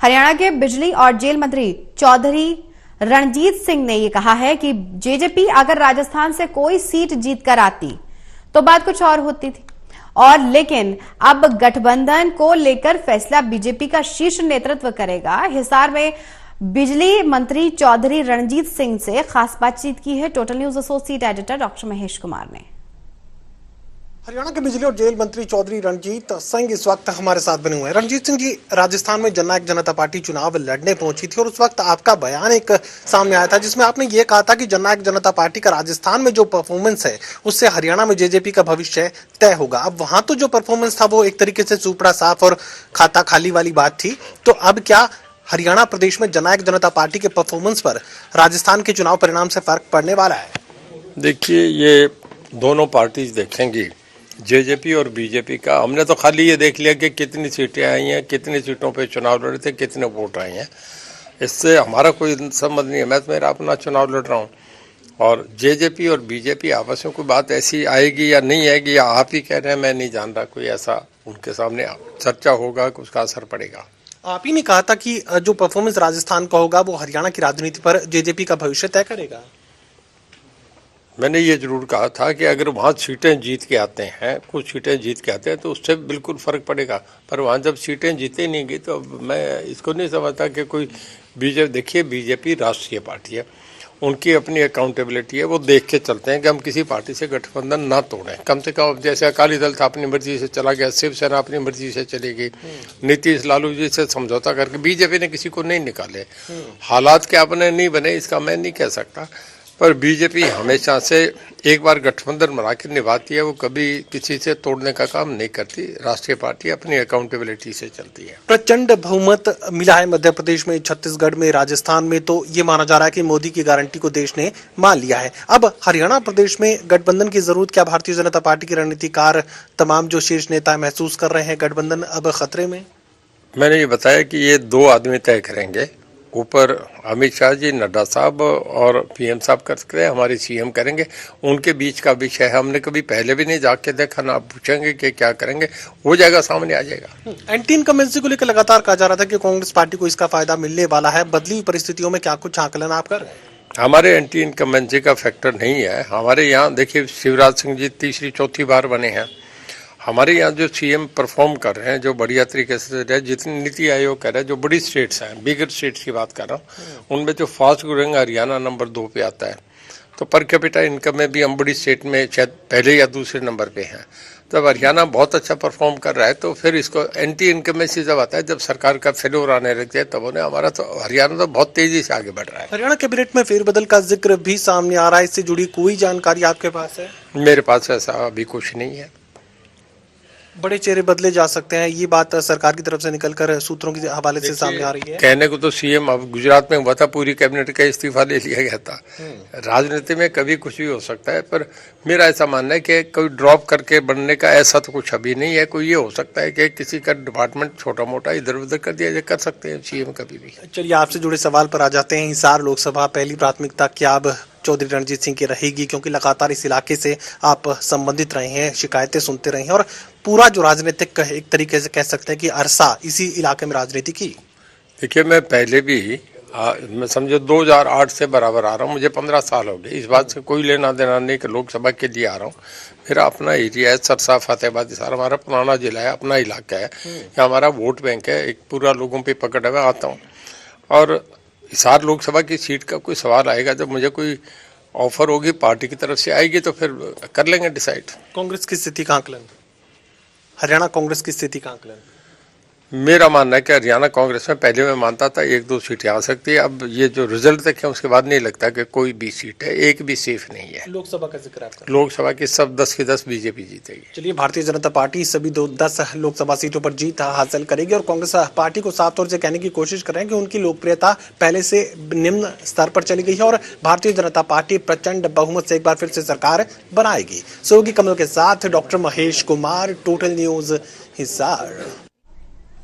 हरियाणा के बिजली और जेल मंत्री चौधरी रणजीत सिंह ने यह कहा है कि जेजेपी अगर राजस्थान से कोई सीट जीतकर आती तो बात कुछ और होती थी, और लेकिन अब गठबंधन को लेकर फैसला बीजेपी का शीर्ष नेतृत्व करेगा। हिसार में बिजली मंत्री चौधरी रणजीत सिंह से खास बातचीत की है total news associate editor doctor Mahesh Kumar ने। हरियाणा के बिजली और जेल मंत्री चौधरी रणजीत सिंह इस वक्त हमारे साथ बने हुए हैं। रणजीत सिंह जी, राजस्थान में जननायक जनता पार्टी चुनाव लड़ने पहुंची थी और उस वक्त आपका बयान एक सामने आया था जिसमें आपने ये कहा था कि जननायक जनता पार्टी का राजस्थान में जो परफॉर्मेंस है उससे हरियाणा में जेजेपी का भविष्य तय होगा। अब वहां तो जो परफॉर्मेंस था वो एक तरीके से सुपड़ा साफ और खाता खाली वाली बात थी, तो अब क्या हरियाणा प्रदेश में जननायक जनता पार्टी के परफॉर्मेंस पर राजस्थान के चुनाव परिणाम से फर्क पड़ने वाला है? देखिए, ये दोनों पार्टीज देखेंगी, जेजेपी और बीजेपी का। हमने तो खाली ये देख लिया कि कितनी सीटें आई हैं, कितनी सीटों पे चुनाव लड़े थे, कितने वोट आए हैं। इससे हमारा कोई संबंध नहीं है। मैं तो मेरा अपना चुनाव लड़ रहा हूँ और जेजेपी और बीजेपी आपस में कोई बात ऐसी आएगी या नहीं आएगी, या आप ही कह रहे हैं, मैं नहीं जान रहा। कोई ऐसा उनके सामने चर्चा होगा कि उसका असर पड़ेगा। आप ही ने कहा था कि जो परफॉर्मेंस राजस्थान का होगा वो हरियाणा की राजनीति पर जेजेपी का भविष्य तय करेगा। मैंने ये जरूर कहा था कि अगर वहाँ सीटें जीत के आते हैं, कुछ सीटें जीत के आते हैं, तो उससे बिल्कुल फर्क पड़ेगा। पर वहाँ जब सीटें जीते नहीं गई तो मैं इसको नहीं समझता कि कोई बीजेपी। देखिए, बीजेपी राष्ट्रीय पार्टी है, उनकी अपनी अकाउंटेबिलिटी है। वो देख के चलते हैं कि हम किसी पार्टी से गठबंधन ना तोड़ें। कम से कम जैसे अकाली दल था, अपनी मर्जी से चला गया, शिवसेना अपनी मर्जी से चली गई, नीतीश लालू जी से समझौता करके बीजेपी ने किसी को नहीं निकाले। हालात क्या अपने नहीं बने इसका मैं नहीं कह सकता, पर बीजेपी हमेशा से एक बार गठबंधन बना के निभाती है, वो कभी किसी से तोड़ने का काम नहीं करती। राष्ट्रीय पार्टी अपनी अकाउंटेबिलिटी से चलती है। प्रचंड बहुमत मिला है मध्य प्रदेश में, छत्तीसगढ़ में, राजस्थान में, तो ये माना जा रहा है कि मोदी की गारंटी को देश ने मान लिया है। अब हरियाणा प्रदेश में गठबंधन की जरूरत क्या भारतीय जनता पार्टी के रणनीतिकार, तमाम जो शीर्ष नेता महसूस कर रहे हैं गठबंधन अब खतरे में? मैंने ये बताया कि ये दो आदमी तय करेंगे। ऊपर अमित शाह जी, नड्डा साहब और पीएम साहब कर सकते हैं, हमारे सीएम करेंगे। उनके बीच का विषय है, हमने कभी पहले भी नहीं जाके देखा, ना पूछेंगे कि क्या करेंगे, हो जाएगा, सामने आ जाएगा। एंटी इनकम्बेंसी को लेकर लगातार कहा जा रहा था कि कांग्रेस पार्टी को इसका फायदा मिलने वाला है। बदली परिस्थितियों में क्या कुछ आकलन आप कर रहे हैं? हमारे एंटी इनकम्बेंसी का फैक्टर नहीं है। हमारे यहाँ देखिए, शिवराज सिंह जी तीसरी चौथी बार बने हैं। हमारे यहाँ जो सीएम परफॉर्म कर रहे हैं, जो बढ़िया तरीके से रहे, जितनी नीति आयोग कह रहा है, जो बड़ी स्टेट्स हैं, बिगर स्टेट्स की बात कर रहा हूँ, उनमें जो फास्ट ग्रोइंग हरियाणा नंबर 2 पे आता है। तो पर कैपिटा इनकम में भी हम बड़ी स्टेट में शायद पहले या दूसरे नंबर पे हैं। जब हरियाणा बहुत अच्छा परफॉर्म कर रहा है तो फिर इसको एंटी इनकमेंसी जब आता है, जब सरकार का फेल्योर आने लगता है, तब उन्हें हमारा तो हरियाणा तो बहुत तेजी से आगे बढ़ रहा है। हरियाणा कैबिनेट में फेरबदल का जिक्र भी सामने आ रहा है, इससे जुड़ी कोई जानकारी आपके पास है? मेरे पास ऐसा अभी कुछ नहीं है। बड़े चेहरे बदले जा सकते हैं, ये बात सरकार की तरफ से निकलकर सूत्रों के हवाले से सामने आ रही है। कहने को तो सीएम अब गुजरात में हुआ था, पूरी कैबिनेट का इस्तीफा ले लिया गया था। राजनीति में कभी कुछ भी हो सकता है, पर मेरा ऐसा मानना है कि कोई ड्रॉप करके बनने का ऐसा तो कुछ अभी नहीं है। कोई ये हो सकता है कि किसी का डिपार्टमेंट छोटा मोटा इधर उधर कर दिया जाए, कर सकते हैं सीएम कभी भी। चलिए, आपसे जुड़े सवाल पर आ जाते हैं। हिसार लोकसभा पहली प्राथमिकता क्या अब चौधरी रणजीत सिंह की रहेगी, क्योंकि लगातार इस इलाके से आप संबंधित रहे हैं, शिकायतें सुनते रहे हैं और पूरा जो राजनीतिक एक तरीके से कह सकते हैं कि अरसा इसी इलाके में राजनीति की? देखिए, मैं पहले भी मैं समझो 2008 से बराबर आ रहा हूँ, मुझे 15 साल हो गए। इस बात से कोई लेना देना नहीं कि लोकसभा के लिए आ रहा हूँ। मेरा अपना एरिया है, सरसा फतेहाबाद हिसार हमारा पुराना जिला है, अपना इलाका है, यहाँ हमारा वोट बैंक है, एक पूरा लोगों पे पकड़ है। मैं आता हूँ और हिसार लोकसभा की सीट का कोई सवाल आएगा, जब मुझे कोई ऑफर होगी पार्टी की तरफ से आएगी तो फिर कर लेंगे डिसाइड। कांग्रेस की स्थिति का आकलन, हरियाणा कांग्रेस की स्थिति का आकलन? मेरा मानना है कि हरियाणा कांग्रेस में पहले मैं मानता था 1-2 सीटें आ सकती है। अब ये जो रिजल्ट देखे उसके बाद नहीं लगता कि कोई भी सीट है, एक भी सेफ नहीं है। लोकसभा का जिक्र आपका? लोकसभा की सब 10 की 10 बीजेपी जीतेगी। चलिए, भारतीय जनता पार्टी सभी 10 लोकसभा सीटों पर जीत हासिल करेगी और कांग्रेस पार्टी को साफ तौर से कहने की कोशिश कर रहे हैं कि उनकी लोकप्रियता पहले से निम्न स्तर पर चली गई है और भारतीय जनता पार्टी प्रचंड बहुमत से एक बार फिर से सरकार बनाएगी। सहयोगी कमल के साथ doctor Mahesh Kumar, total news Hisar.